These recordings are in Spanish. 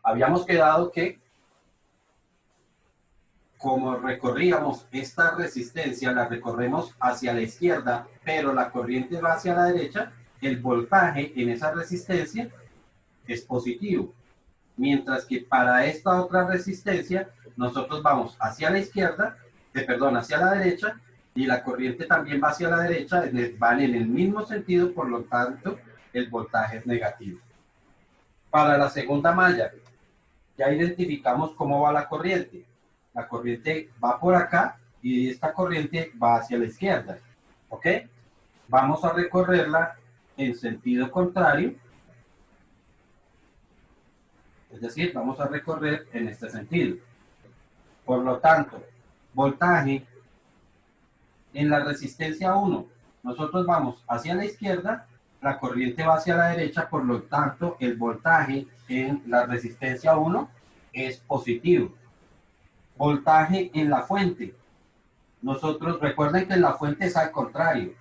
Habíamos quedado que como recorríamos esta resistencia, la recorremos hacia la izquierda, pero la corriente va hacia la derecha, el voltaje en esa resistencia es positivo. Mientras que para esta otra resistencia, nosotros vamos hacia la izquierda, perdón, hacia la derecha, y la corriente también va hacia la derecha, van en el mismo sentido, por lo tanto, el voltaje es negativo. Para la segunda malla, ya identificamos cómo va la corriente. La corriente va por acá y esta corriente va hacia la izquierda. ¿Ok? Vamos a recorrerla en sentido contrario. Es decir, vamos a recorrer en este sentido. Por lo tanto, voltaje en la resistencia 1. Nosotros vamos hacia la izquierda, la corriente va hacia la derecha, por lo tanto, el voltaje en la resistencia 1 es positivo. Voltaje en la fuente. Nosotros, recuerden que en la fuente es al contrario.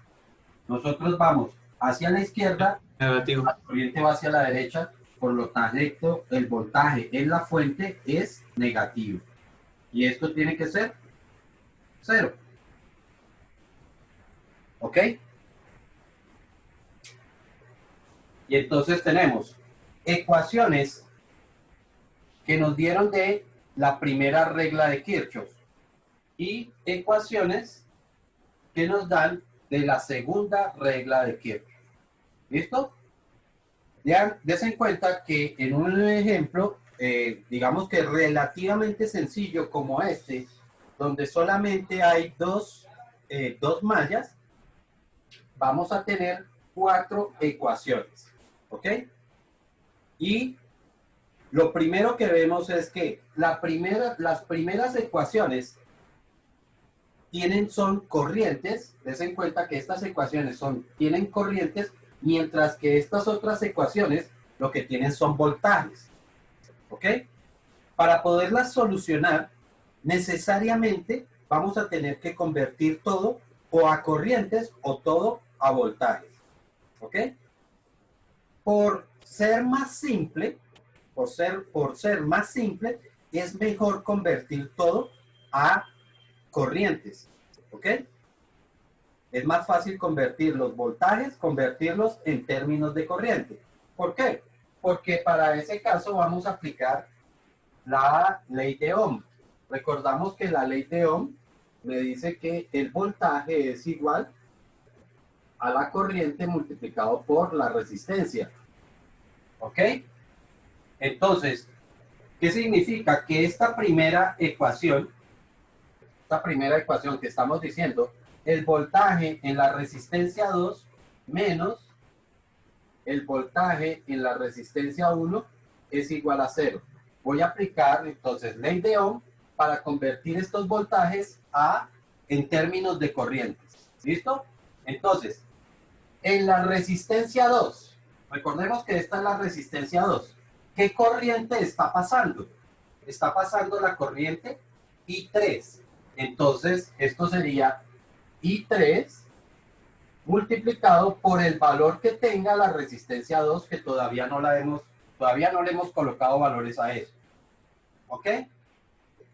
Nosotros vamos hacia la izquierda, Negativo. la corriente va hacia la derecha, por lo tanto, el voltaje en la fuente es negativo. Y esto tiene que ser 0. ¿Ok? Y entonces tenemos ecuaciones que nos dieron de la primera regla de Kirchhoff y ecuaciones que nos dan de la segunda regla de Kirchhoff. ¿Listo? Ya desen cuenta que en un ejemplo, digamos que relativamente sencillo como este, donde solamente hay dos mallas, vamos a tener 4 ecuaciones. ¿Ok? Y lo primero que vemos es que las primeras ecuaciones son corrientes. Desen cuenta que estas ecuaciones tienen corrientes, mientras que estas otras ecuaciones lo que tienen son voltajes. ¿Ok? Para poderlas solucionar, necesariamente vamos a tener que convertir todo o a corrientes o todo a voltajes. ¿Ok? Por ser más simple, por ser más simple, es mejor convertir todo a corrientes. ¿Ok? Es más fácil convertir los voltajes, convertirlos en términos de corriente. ¿Por qué? Porque para ese caso vamos a aplicar la ley de Ohm. Recordamos que la ley de Ohm me dice que el voltaje es igual a la corriente multiplicado por la resistencia. ¿Ok? Entonces, ¿qué significa? Que esta primera ecuación que estamos diciendo, el voltaje en la resistencia 2 menos el voltaje en la resistencia 1 es igual a 0. Voy a aplicar entonces ley de Ohm para convertir estos voltajes en términos de corrientes. ¿Listo? Entonces, en la resistencia 2, recordemos que esta es la resistencia 2. ¿Qué corriente está pasando? Está pasando la corriente I3. Entonces, esto sería I3 multiplicado por el valor que tenga la resistencia 2, que todavía no le hemos colocado valores a eso. ¿Ok?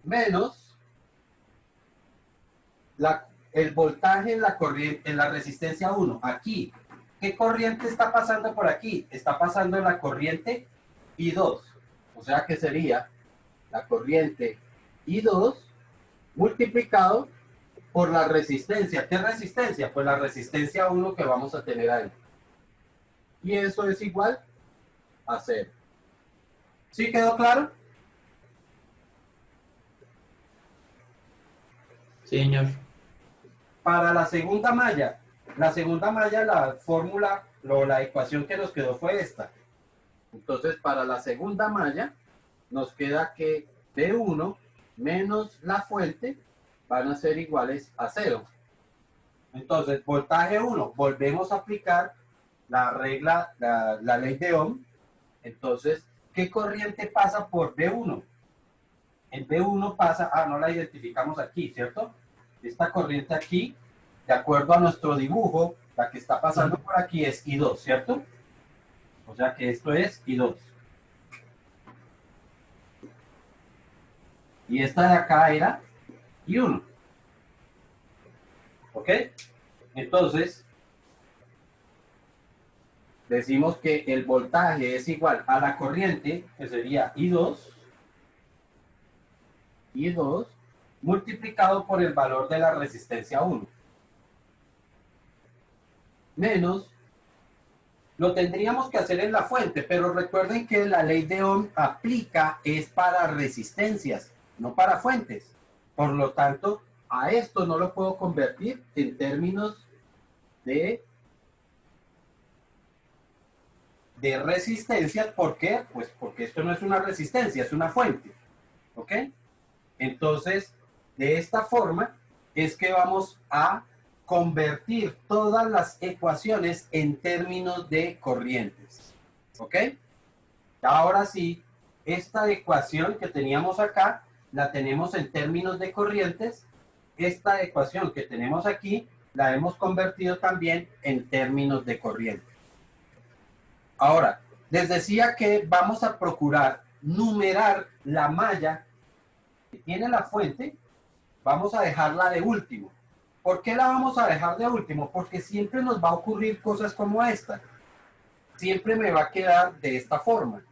Menos el voltaje en la resistencia 1. Aquí, ¿qué corriente está pasando por aquí? Está pasando la corriente I2. O sea que sería la corriente I2 multiplicado por la resistencia. ¿Qué resistencia? Pues la resistencia 1 que vamos a tener ahí. Y eso es igual a 0. ¿Sí quedó claro? Sí, señor. Para la segunda malla, la fórmula o la ecuación que nos quedó fue esta. Entonces, para la segunda malla, nos queda que D1 menos la fuente van a ser iguales a 0. Entonces, voltaje 1, volvemos a aplicar la regla, la ley de Ohm. Entonces, ¿qué corriente pasa por B1? El B1 pasa, no la identificamos aquí, ¿cierto? Esta corriente aquí, de acuerdo a nuestro dibujo, la que está pasando por aquí es I2, ¿cierto? O sea que esto es I2. y esta de acá era I1. ¿Ok? Entonces, decimos que el voltaje es igual a la corriente, que sería I2 multiplicado por el valor de la resistencia 1, menos, lo tendríamos que hacer en la fuente, pero recuerden que la ley de Ohm aplica es para resistencias, no para fuentes. Por lo tanto, a esto no lo puedo convertir en términos de resistencias. ¿Por qué? Pues porque esto no es una resistencia, es una fuente. ¿Ok? Entonces, de esta forma es que vamos a convertir todas las ecuaciones en términos de corrientes. ¿Ok? Ahora sí, esta ecuación que teníamos acá, la tenemos en términos de corrientes. Esta ecuación que tenemos aquí, la hemos convertido también en términos de corriente. Ahora, les decía que vamos a procurar numerar la malla que tiene la fuente, vamos a dejarla de último. ¿Por qué la vamos a dejar de último? Porque siempre nos va a ocurrir cosas como esta. Siempre me va a quedar de esta forma,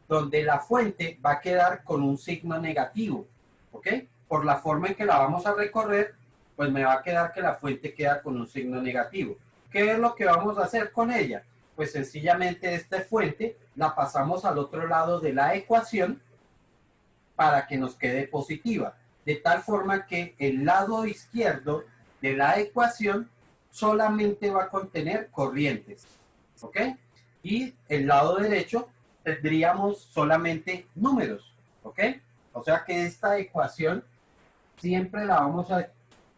donde la fuente va a quedar con un signo negativo, ¿ok? Por la forma en que la vamos a recorrer, pues me va a quedar que la fuente queda con un signo negativo. ¿Qué es lo que vamos a hacer con ella? Pues sencillamente esta fuente la pasamos al otro lado de la ecuación para que nos quede positiva, de tal forma que el lado izquierdo de la ecuación solamente va a contener corrientes, ¿ok? Y el lado derecho tendríamos solamente números, ¿ok? O sea que esta ecuación siempre la vamos a,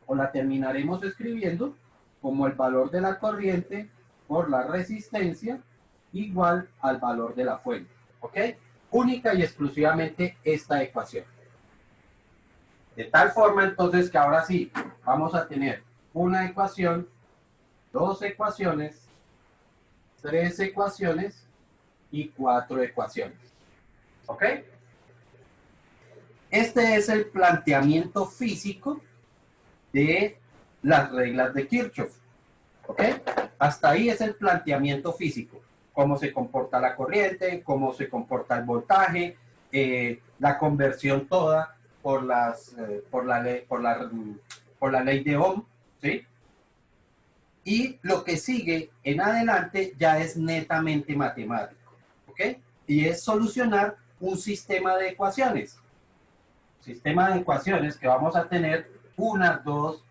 o la terminaremos escribiendo como el valor de la corriente por la resistencia igual al valor de la fuente, ¿ok? Única y exclusivamente esta ecuación. De tal forma entonces que ahora sí vamos a tener una ecuación, dos ecuaciones, tres ecuaciones y cuatro ecuaciones. ¿Ok? Este es el planteamiento físico de las reglas de Kirchhoff. ¿Ok? Hasta ahí es el planteamiento físico. Cómo se comporta la corriente, cómo se comporta el voltaje, la conversión toda por la ley de Ohm, ¿sí? Y lo que sigue en adelante ya es netamente matemático, ¿ok? Y es solucionar un sistema de ecuaciones. Sistema de ecuaciones que vamos a tener una, dos,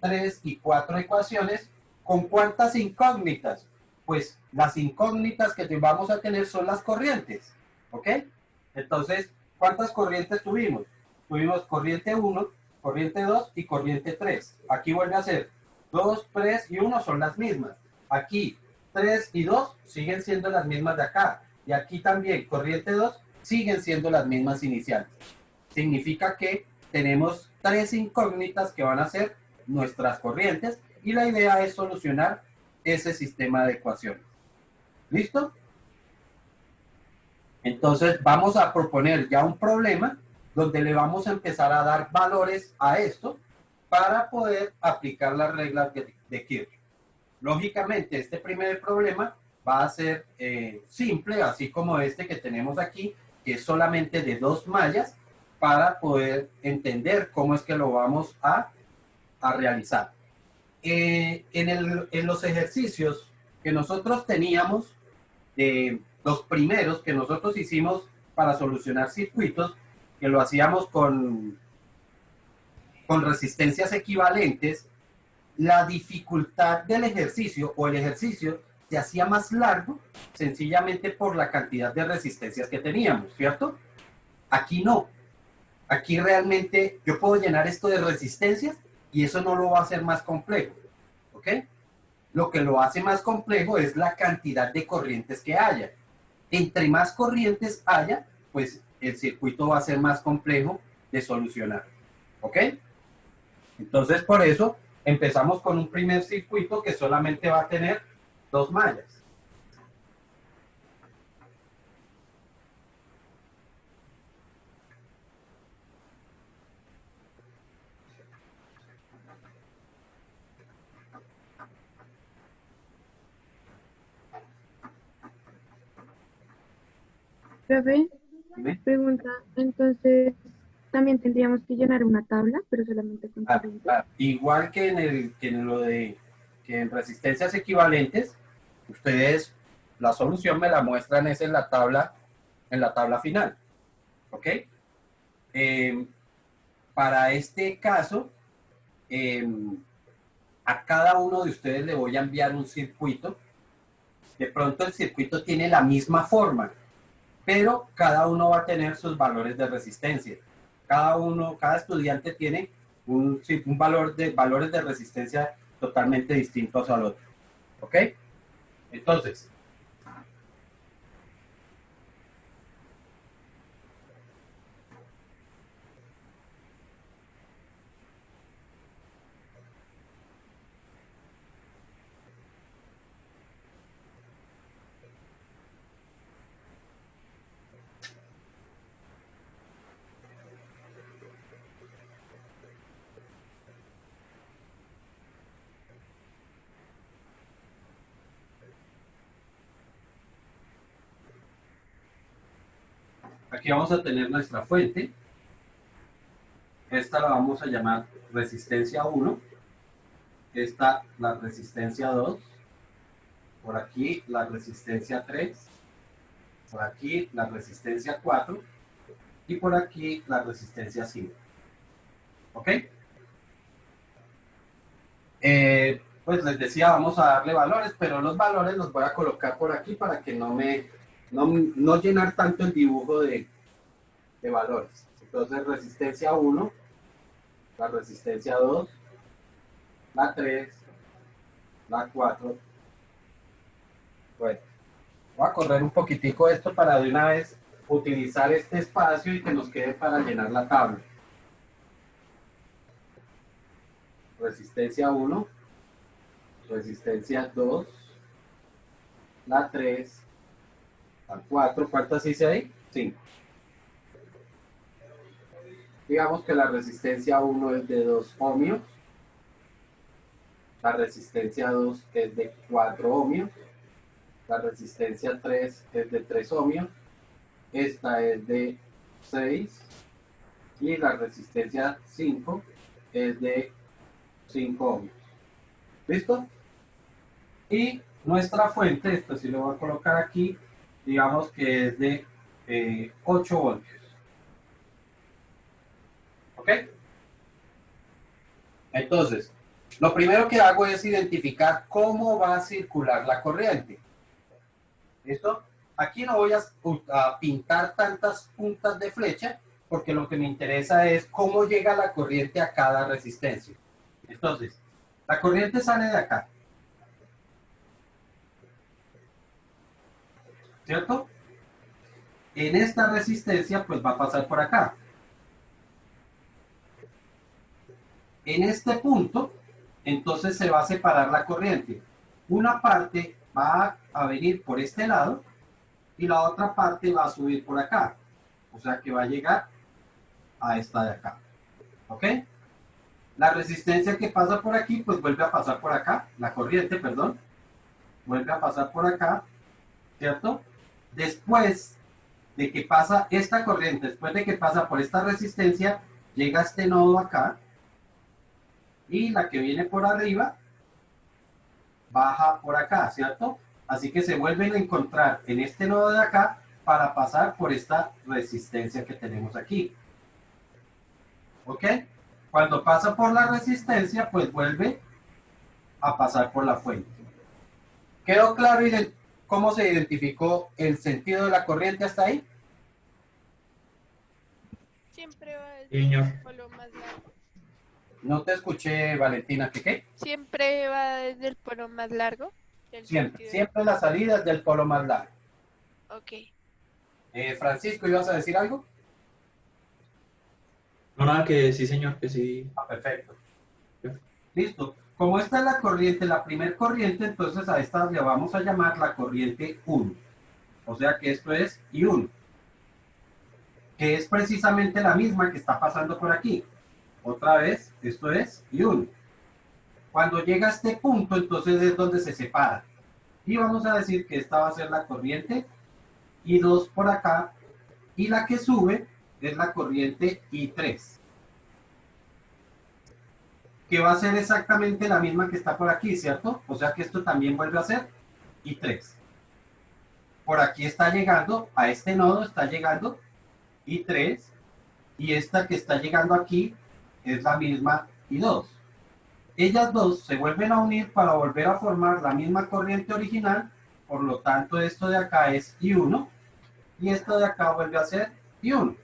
tres y cuatro ecuaciones. ¿Con cuántas incógnitas? Pues las incógnitas que vamos a tener son las corrientes, ¿ok? Entonces, ¿cuántas corrientes tuvimos? Tuvimos corriente 1, corriente 2 y corriente 3. Aquí vuelve a ser 2, 3 y 1 son las mismas. Aquí 3 y 2 siguen siendo las mismas de acá. Y aquí también corriente 2 siguen siendo las mismas iniciales. Significa que tenemos tres incógnitas que van a ser nuestras corrientes y la idea es solucionar ese sistema de ecuaciones. ¿Listo? Entonces vamos a proponer ya un problema donde le vamos a empezar a dar valores a esto para poder aplicar las reglas de Kirchhoff. Lógicamente, este primer problema va a ser simple, así como este que tenemos aquí, que es solamente de dos mallas, para poder entender cómo es que lo vamos a realizar. En los ejercicios que nosotros teníamos, los primeros que nosotros hicimos para solucionar circuitos, que lo hacíamos con resistencias equivalentes, la dificultad del ejercicio o el ejercicio se hacía más largo sencillamente por la cantidad de resistencias que teníamos, ¿cierto? Aquí no. Aquí realmente yo puedo llenar esto de resistencias y eso no lo va a hacer más complejo, ¿ok? Lo que lo hace más complejo es la cantidad de corrientes que haya. Entre más corrientes haya, pues el circuito va a ser más complejo de solucionar, ¿ok? Entonces, por eso empezamos con un primer circuito que solamente va a tener dos mallas. Profe, Dime. pregunta, entonces también tendríamos que llenar una tabla, pero solamente con corriente. Igual que que en resistencias equivalentes, ustedes la solución me la muestran es en la tabla final. ¿Ok? Eh, para este caso, eh, a cada uno de ustedes le voy a enviar un circuito. De pronto el circuito tiene la misma forma, pero cada uno va a tener sus valores de resistencia. Cada estudiante tiene un valores de resistencia totalmente distintos al otro. ¿Ok? Entonces, aquí vamos a tener nuestra fuente. Esta la vamos a llamar resistencia 1. Esta la resistencia 2. Por aquí la resistencia 3. Por aquí la resistencia 4. Y por aquí la resistencia 5. ¿Ok? Pues les decía, vamos a darle valores, pero los valores los voy a colocar por aquí para que no llenar tanto el dibujo de valores. Entonces, resistencia 1, la resistencia 2, la 3, la 4. Bueno, voy a correr un poquitico esto para de una vez utilizar este espacio y que nos quede para llenar la tabla. Resistencia 1, resistencia 2, la 3, la 4. ¿Cuántas hice ahí? 5. Digamos que la resistencia 1 es de 2 ohmios, la resistencia 2 es de 4 ohmios, la resistencia 3 es de 3 ohmios, esta es de 6 y la resistencia 5 es de 5 ohmios. ¿Listo? Y nuestra fuente, esto sí lo voy a colocar aquí, digamos que es de 8 voltios. ¿Ok? Entonces, lo primero que hago es identificar cómo va a circular la corriente. ¿Listo? Aquí no voy a pintar tantas puntas de flecha, porque lo que me interesa es cómo llega la corriente a cada resistencia. Entonces, la corriente sale de acá. ¿Cierto? En esta resistencia, pues va a pasar por acá. En este punto, entonces se va a separar la corriente. Una parte va a venir por este lado y la otra parte va a subir por acá. O sea que va a llegar a esta de acá. ¿Ok? La resistencia que pasa por aquí, pues vuelve a pasar por acá. La corriente, perdón. Vuelve a pasar por acá. ¿Cierto? Después de que pasa esta corriente, después de que pasa por esta resistencia, llega a este nodo acá. Y la que viene por arriba baja por acá, ¿cierto? Así que se vuelven a encontrar en este nodo de acá para pasar por esta resistencia que tenemos aquí. ¿Ok? Cuando pasa por la resistencia, pues vuelve a pasar por la fuente. ¿Quedó claro cómo se identificó el sentido de la corriente hasta ahí? Siempre va Sí, desde señor. el polo más largo. No te escuché, Valentina, ¿qué? Siempre va desde el polo más largo. El Siempre, sentido siempre la salida es del polo más largo. Ok. Francisco, ¿ibas a decir algo? No, nada, que sí, señor, que sí. Ah, perfecto. Listo. Como esta es la corriente, la primer corriente, entonces a esta le vamos a llamar la corriente 1. O sea que esto es I1, que es precisamente la misma que está pasando por aquí. Otra vez, esto es I1. Cuando llega a este punto, entonces es donde se separa. Y vamos a decir que esta va a ser la corriente I2 por acá, y la que sube es la corriente I3, que va a ser exactamente la misma que está por aquí, ¿cierto? O sea que esto también vuelve a ser I3. Por aquí está llegando, a este nodo está llegando I3, y esta que está llegando aquí es la misma I2. Ellas dos se vuelven a unir para volver a formar la misma corriente original, por lo tanto esto de acá es I1, y esto de acá vuelve a ser I1.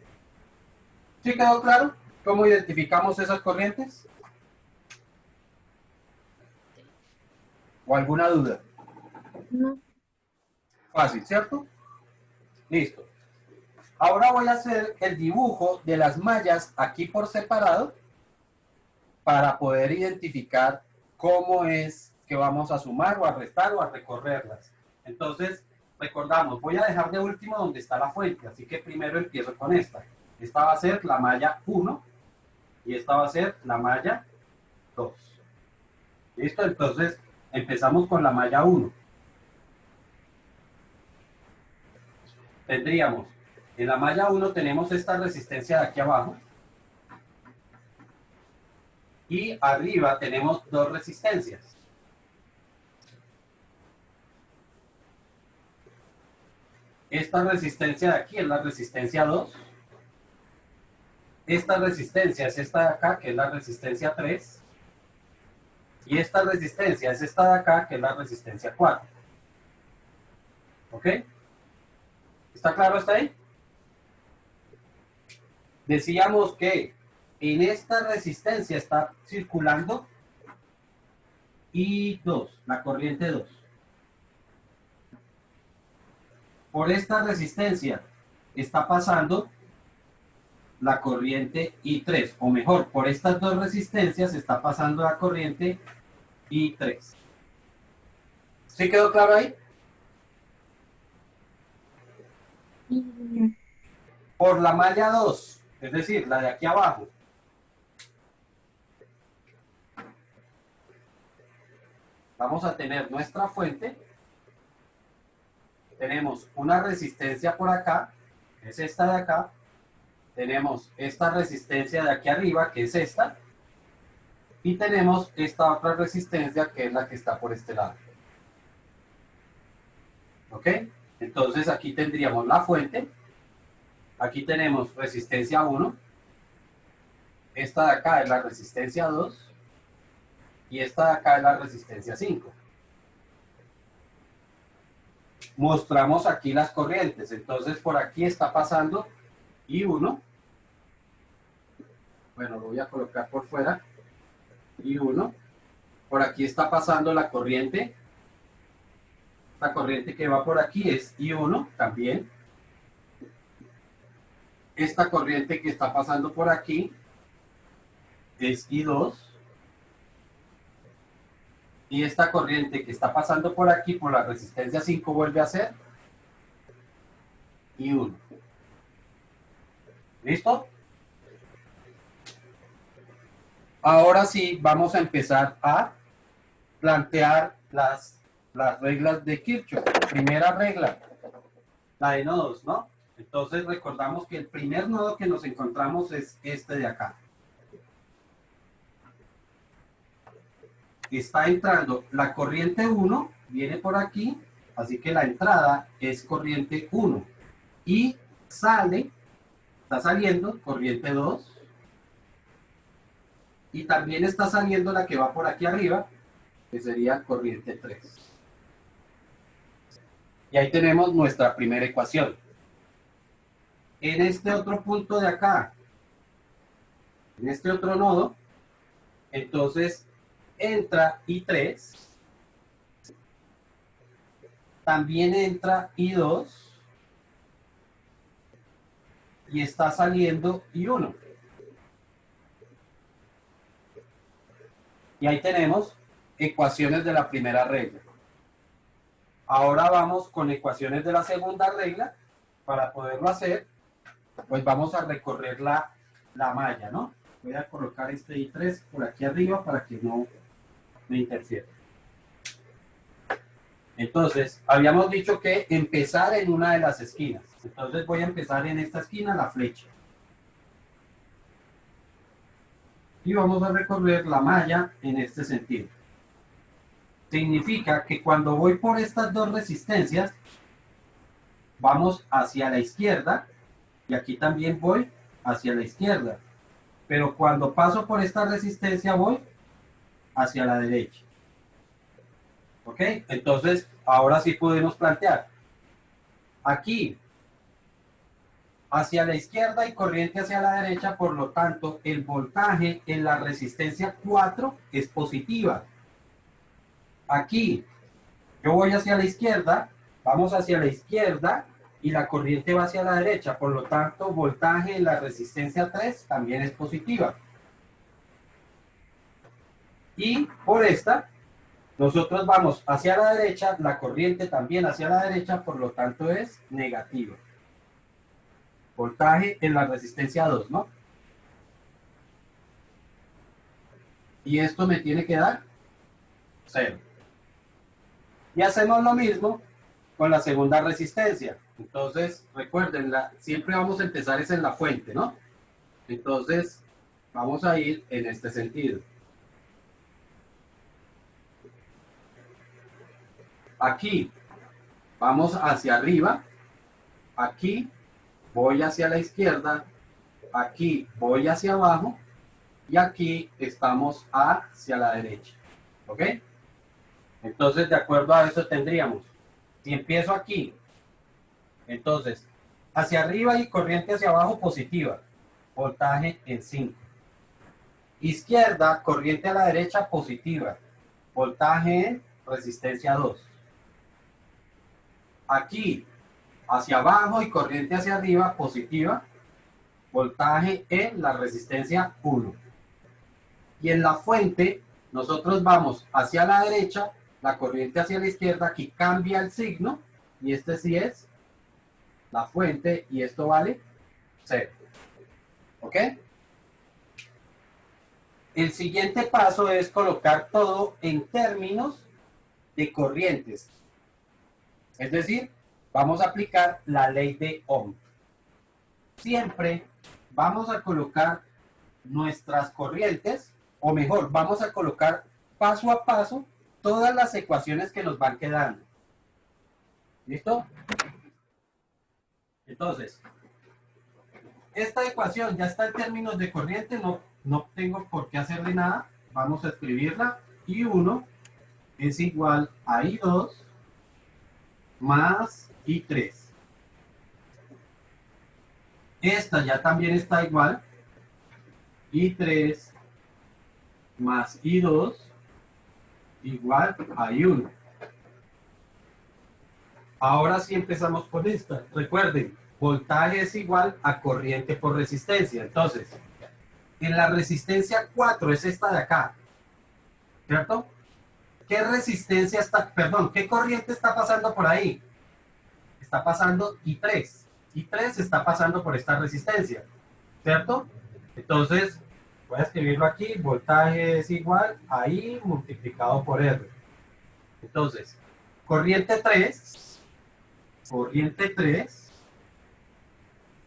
¿Sí quedó claro cómo identificamos esas corrientes? ¿O alguna duda? No. Fácil, ¿cierto? Listo. Ahora voy a hacer el dibujo de las mallas aquí por separado para poder identificar cómo es que vamos a sumar o a restar o a recorrerlas. Entonces, recordamos, voy a dejar de último donde está la fuente, así que primero empiezo con esta. Esta va a ser la malla 1 y esta va a ser la malla 2. ¿Listo? Entonces, empezamos con la malla 1. Tendríamos, en la malla 1 tenemos esta resistencia de aquí abajo. Y arriba tenemos dos resistencias. Esta resistencia de aquí es la resistencia 2. Esta resistencia es esta de acá, que es la resistencia 3. Y esta resistencia es esta de acá, que es la resistencia 4. ¿Ok? ¿Está claro hasta ahí? Decíamos que en esta resistencia está circulando I2, la corriente 2. Por esta resistencia está pasando la corriente I3, o mejor, por estas dos resistencias está pasando la corriente I3. ¿Sí quedó claro ahí? Y Por la malla 2, es decir, la de aquí abajo, vamos a tener nuestra fuente. Tenemos una resistencia por acá, que es esta de acá. Tenemos esta resistencia de aquí arriba, que es esta. Y tenemos esta otra resistencia, que es la que está por este lado. ¿Ok? Entonces aquí tendríamos la fuente. Aquí tenemos resistencia 1. Esta de acá es la resistencia 2. Y esta de acá es la resistencia 5. Mostramos aquí las corrientes. Entonces por aquí está pasando I1. Bueno, lo voy a colocar por fuera. I1. Por aquí está pasando la corriente. La corriente que va por aquí es I1 también. Esta corriente que está pasando por aquí es I2. Y esta corriente que está pasando por aquí, por la resistencia 5, vuelve a ser I1. ¿Listo? Ahora sí, vamos a empezar a plantear las reglas de Kirchhoff. Primera regla, la de nodos, ¿no? Entonces recordamos que el primer nodo que nos encontramos es este de acá. Está entrando la corriente 1, viene por aquí, así que la entrada es corriente 1. Y sale, está saliendo corriente 2. Y también está saliendo la que va por aquí arriba, que sería corriente 3. Y ahí tenemos nuestra primera ecuación. En este otro punto de acá, en este otro nodo, entonces entra I3, también entra I2 y está saliendo I1. Y ahí tenemos ecuaciones de la primera regla. Ahora vamos con ecuaciones de la segunda regla. Para poderlo hacer, pues vamos a recorrer la malla, ¿no? Voy a colocar este I3 por aquí arriba para que no me interfiera. Entonces, habíamos dicho que empezar en una de las esquinas. Entonces voy a empezar en esta esquina, la flecha. Y vamos a recorrer la malla en este sentido. Significa que cuando voy por estas dos resistencias, vamos hacia la izquierda y aquí también voy hacia la izquierda. Pero cuando paso por esta resistencia voy hacia la derecha. ¿Ok? Entonces, ahora sí podemos plantear. Aquí, hacia la izquierda y corriente hacia la derecha, por lo tanto, el voltaje en la resistencia 4 es positiva. Aquí, yo voy hacia la izquierda, vamos hacia la izquierda y la corriente va hacia la derecha. Por lo tanto, voltaje en la resistencia 3 también es positiva. Y por esta, nosotros vamos hacia la derecha, la corriente también hacia la derecha, por lo tanto es negativa. Voltaje en la resistencia 2, ¿no? Y esto me tiene que dar 0. Y hacemos lo mismo con la segunda resistencia. Entonces, recuerden, siempre vamos a empezar es en la fuente, ¿no? Entonces, vamos a ir en este sentido. Aquí, vamos hacia arriba. Aquí, voy hacia la izquierda. Aquí, voy hacia abajo. Y aquí estamos hacia la derecha. ¿Ok? Entonces, de acuerdo a eso tendríamos, si empiezo aquí, entonces, hacia arriba y corriente hacia abajo positiva, voltaje en 5. Izquierda, corriente a la derecha positiva, voltaje en resistencia 2. Aquí, hacia abajo y corriente hacia arriba positiva, voltaje en la resistencia 1. Y en la fuente, nosotros vamos hacia la derecha, la corriente hacia la izquierda, aquí cambia el signo, y este sí es la fuente, y esto vale 0. ¿Ok? El siguiente paso es colocar todo en términos de corrientes. Es decir, vamos a aplicar la ley de Ohm. Siempre vamos a colocar nuestras corrientes, o mejor, vamos a colocar paso a paso todas las ecuaciones que nos van quedando. ¿Listo? Entonces, esta ecuación ya está en términos de corriente, no tengo por qué hacerle nada. Vamos a escribirla. I1 es igual a I2 más I3. Esta ya también está igual. I3 más I2 igual a I1. Ahora sí empezamos con esta. Recuerden, voltaje es igual a corriente por resistencia. Entonces, en la resistencia 4 es esta de acá, ¿cierto? ¿Qué resistencia está, perdón, qué corriente está pasando por ahí? Está pasando I3. I3 está pasando por esta resistencia, ¿cierto? Entonces, voy a escribirlo aquí, voltaje es igual a I multiplicado por R. Entonces, corriente 3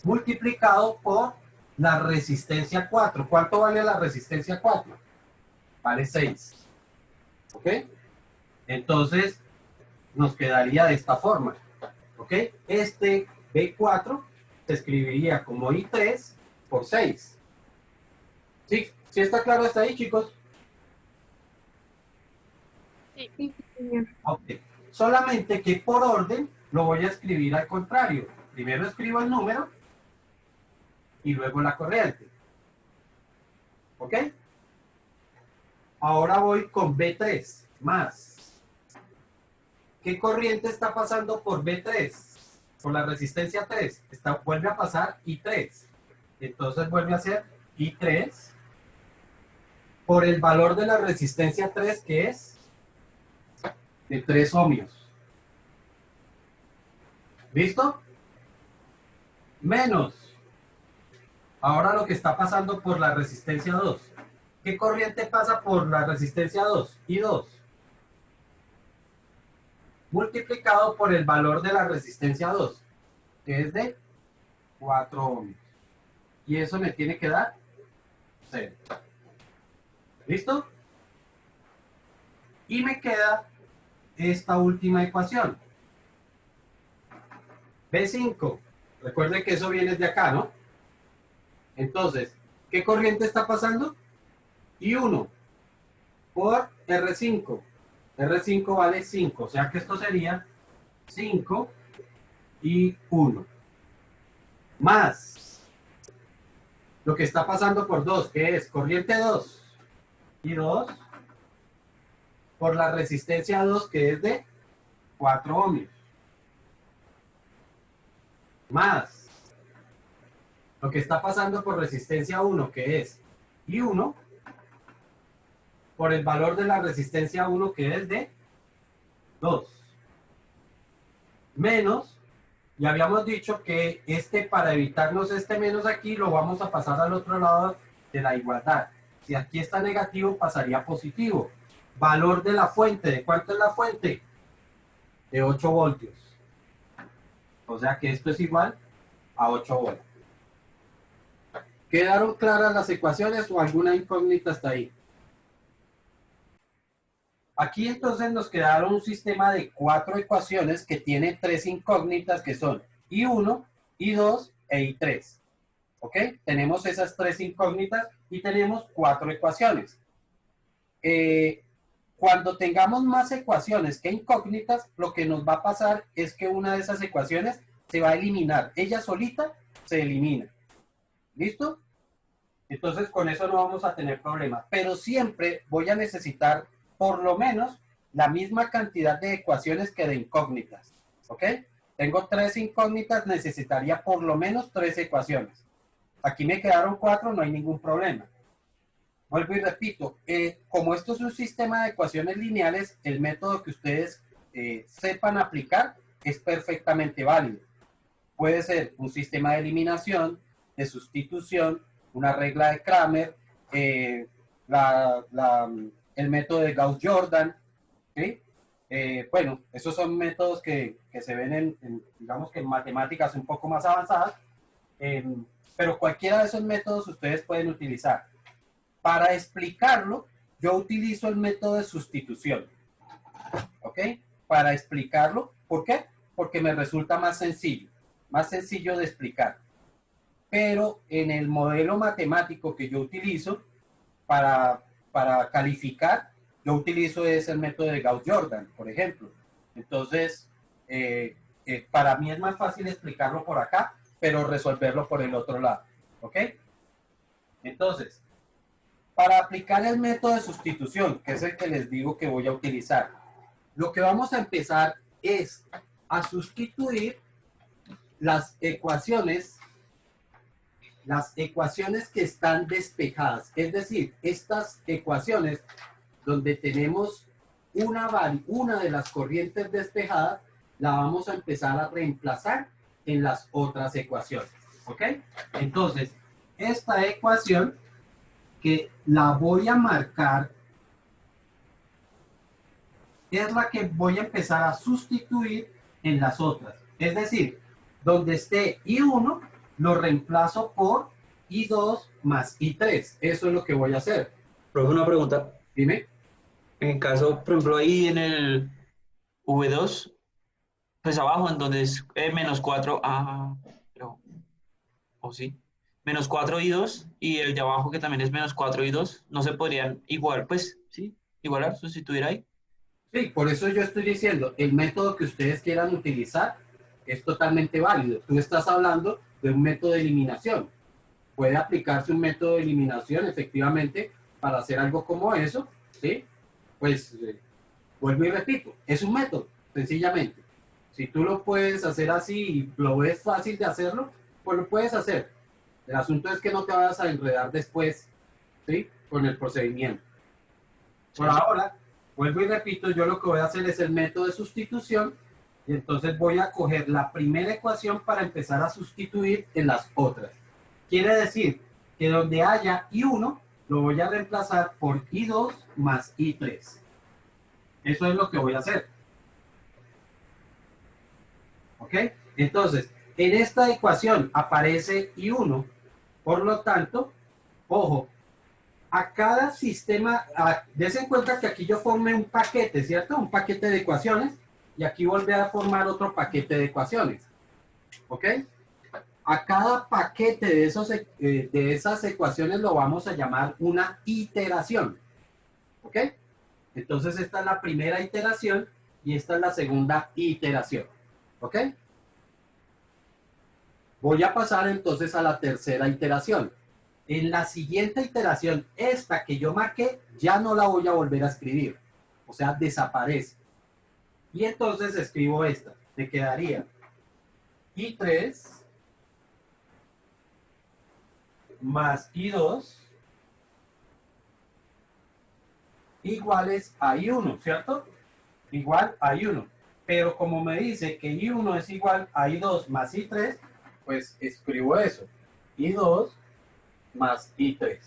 multiplicado por la resistencia 4. ¿Cuánto vale la resistencia 4? Vale 6. ¿Ok? Entonces, nos quedaría de esta forma. ¿Ok? Este B4 se escribiría como I3 por 6. ¿Sí? ¿Sí está claro hasta ahí, chicos? Sí, señor. Ok. Solamente que por orden lo voy a escribir al contrario. Primero escribo el número y luego la corriente. ¿Ok? Ahora voy con B3 más. ¿Qué corriente está pasando por B3? Por la resistencia 3. Vuelve a pasar I3. Entonces vuelve a ser I3 por el valor de la resistencia 3, que es de 3 ohmios. ¿Listo? Menos. Ahora lo que está pasando por la resistencia 2. ¿Qué corriente pasa por la resistencia 2? I2. multiplicado por el valor de la resistencia 2, que es de 4 ohmios. Y eso me tiene que dar 0. ¿Listo? Y me queda esta última ecuación. B5. Recuerden que eso viene de acá, ¿no? Entonces, ¿qué corriente está pasando? I1 por R5. R5 vale 5, o sea que esto sería 5 y 1. Más lo que está pasando por 2, que es corriente 2 y 2 por la resistencia 2, que es de 4 ohmios. Más lo que está pasando por resistencia 1, que es I1, por el valor de la resistencia 1, que es de 2. Menos, ya habíamos dicho que para evitarnos este menos aquí, lo vamos a pasar al otro lado de la igualdad. Si aquí está negativo, pasaría a positivo. Valor de la fuente, ¿de cuánto es la fuente? De 8 voltios. O sea que esto es igual a 8 voltios. ¿Quedaron claras las ecuaciones o alguna incógnita hasta ahí? Aquí entonces nos quedaron un sistema de 4 ecuaciones que tiene 3 incógnitas que son I1, I2 e I3. ¿Ok? Tenemos esas 3 incógnitas y tenemos 4 ecuaciones. Cuando tengamos más ecuaciones que incógnitas, lo que nos va a pasar es que una de esas ecuaciones se va a eliminar. Ella solita se elimina. ¿Listo? Entonces con eso no vamos a tener problema. Pero siempre voy a necesitar por lo menos la misma cantidad de ecuaciones que de incógnitas. ¿Ok? Tengo 3 incógnitas, necesitaría por lo menos 3 ecuaciones. Aquí me quedaron 4, no hay ningún problema. Vuelvo y repito, como esto es un sistema de ecuaciones lineales, el método que ustedes sepan aplicar es perfectamente válido. Puede ser un sistema de eliminación, de sustitución, una regla de Kramer, el método de Gauss-Jordan, ¿sí? Bueno, esos son métodos que se ven digamos que en matemáticas un poco más avanzadas, pero cualquiera de esos métodos ustedes pueden utilizar. Para explicarlo, yo utilizo el método de sustitución, ¿ok? Para explicarlo, ¿por qué? Porque me resulta más sencillo de explicar. Pero en el modelo matemático que yo utilizo para calificar, yo utilizo el método de Gauss-Jordan, por ejemplo. Entonces, para mí es más fácil explicarlo por acá, pero resolverlo por el otro lado, ¿ok? Entonces, para aplicar el método de sustitución, que es el que les digo que voy a utilizar, lo que vamos a empezar es a sustituir las ecuaciones que están despejadas. Es decir, estas ecuaciones donde tenemos una de las corrientes despejadas, la vamos a empezar a reemplazar en las otras ecuaciones. ¿Ok? Entonces, esta ecuación que la voy a marcar es la que voy a empezar a sustituir en las otras. Es decir, donde esté I1, lo reemplazo por I2 más I3. Eso es lo que voy a hacer. Profe, una pregunta. Dime. En caso, por ejemplo, ahí en el V2, pues abajo, en donde es menos 4, pero, o sí, menos 4 y 2, y el de abajo que también es menos 4 y 2, no se podrían igual, pues, sí, igualar, sustituir ahí. Sí, por eso yo estoy diciendo, el método que ustedes quieran utilizar es totalmente válido. Tú estás hablando de un método de eliminación. Puede aplicarse un método de eliminación, efectivamente, para hacer algo como eso, ¿sí? Pues, vuelvo y repito, es un método, sencillamente. Si tú lo puedes hacer así y lo ves fácil de hacerlo, pues lo puedes hacer. El asunto es que no te vayas a enredar después, ¿sí? Con el procedimiento. Por ahora, vuelvo y repito, yo lo que voy a hacer es el método de sustitución y entonces voy a coger la primera ecuación para empezar a sustituir en las otras. Quiere decir que donde haya I1, lo voy a reemplazar por I2 más I3. Eso es lo que voy a hacer. ¿Ok? Entonces, en esta ecuación aparece I1, por lo tanto, ojo, a cada sistema, des en cuenta que aquí yo formé un paquete, ¿cierto? Un paquete de ecuaciones, y aquí volví a formar otro paquete de ecuaciones. ¿Ok? A cada paquete de esas ecuaciones lo vamos a llamar una iteración. ¿Ok? Entonces esta es la primera iteración y esta es la segunda iteración. ¿Ok? Voy a pasar entonces a la tercera iteración. En la siguiente iteración, esta que yo marqué, ya no la voy a volver a escribir. O sea, desaparece. Y entonces escribo esta. Me quedaría I3 más I2 iguales a I1, ¿cierto? Igual a I1. Pero como me dice que I1 es igual a I2 más I3, pues escribo eso. I2 más I3.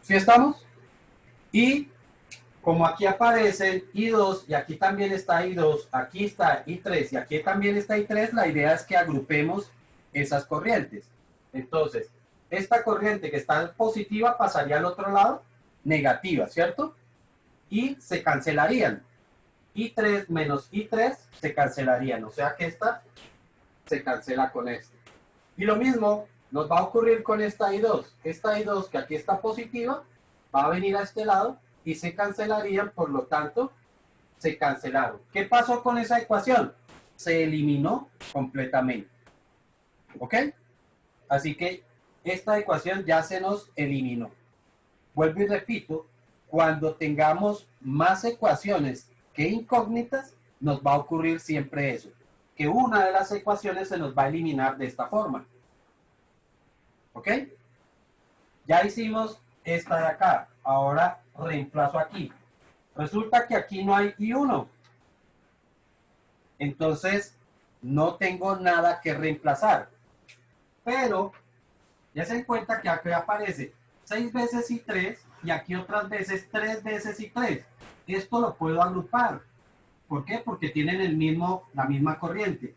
¿Sí estamos? Y como aquí aparece I2 y aquí también está I2, aquí está I3 y aquí también está I3, la idea es que agrupemos esas corrientes. Entonces, esta corriente que está positiva pasaría al otro lado, negativa, ¿cierto? Y se cancelarían. I3 menos I3 se cancelarían, o sea que esta se cancela con esta. Y lo mismo nos va a ocurrir con esta I2. Esta I2 que aquí está positiva va a venir a este lado y se cancelarían, por lo tanto, se cancelaron. ¿Qué pasó con esa ecuación? Se eliminó completamente. ¿Ok? Así que esta ecuación ya se nos eliminó. Vuelvo y repito, cuando tengamos más ecuaciones que incógnitas, nos va a ocurrir siempre eso, que una de las ecuaciones se nos va a eliminar de esta forma. ¿Ok? Ya hicimos esta de acá. Ahora reemplazo aquí. Resulta que aquí no hay I1. Entonces, no tengo nada que reemplazar. Pero, ya se dan cuenta que aquí aparece 6 veces I3 y aquí otras veces 3 veces I3. Esto lo puedo agrupar. ¿Por qué? Porque tienen la misma corriente.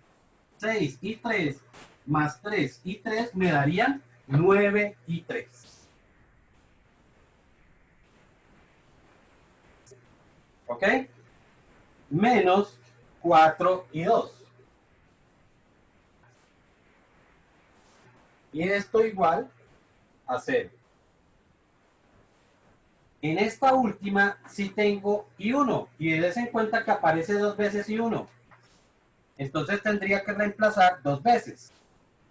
6 I3 más 3 I3 me darían 9 I3. ¿Ok? Menos 4 y 2. Y esto igual a 0. En esta última sí tengo I1. Y des en cuenta que aparece 2 veces I1. Entonces tendría que reemplazar 2 veces.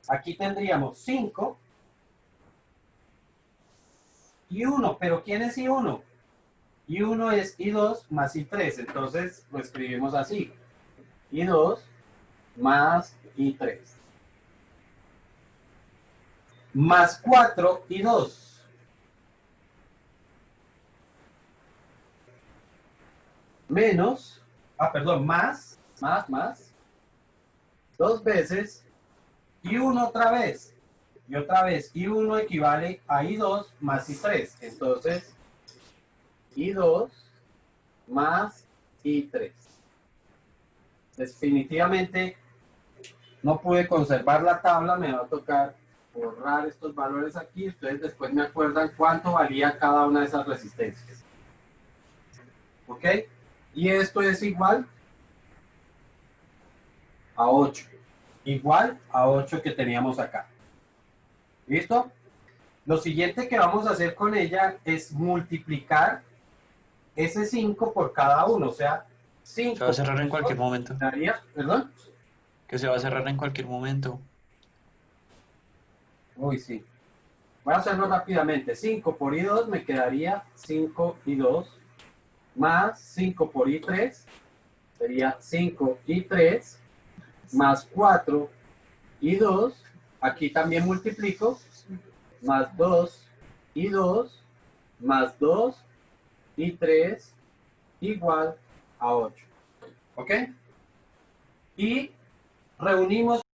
Aquí tendríamos 5 y 1. ¿Pero quién es I1? I1 es I2 más I3. Entonces lo escribimos así. I2 más I3. Más 4 y 2. Menos, más 2 veces y 1 otra vez. Y otra vez, I1 equivale a I2 más I3. Entonces, I2 más I3. Definitivamente no pude conservar la tabla, me va a tocar borrar estos valores aquí. Ustedes después me acuerdan cuánto valía cada una de esas resistencias. ¿Ok? Y esto es igual a 8. Igual a 8 que teníamos acá. ¿Listo? Lo siguiente que vamos a hacer con ella es multiplicar ese 5 por cada uno. O sea, 5. Se va a cerrar en cualquier momento. Daría, ¿perdón? Que se va a cerrar en cualquier momento. Uy, sí. Voy a hacerlo rápidamente. 5 por I2 me quedaría 5 I2 más 5 por I3 sería 5 I3 más 4 I2. Aquí también multiplico más 2 I2 más 2 I3 igual a 8. ¿Ok? Y reunimos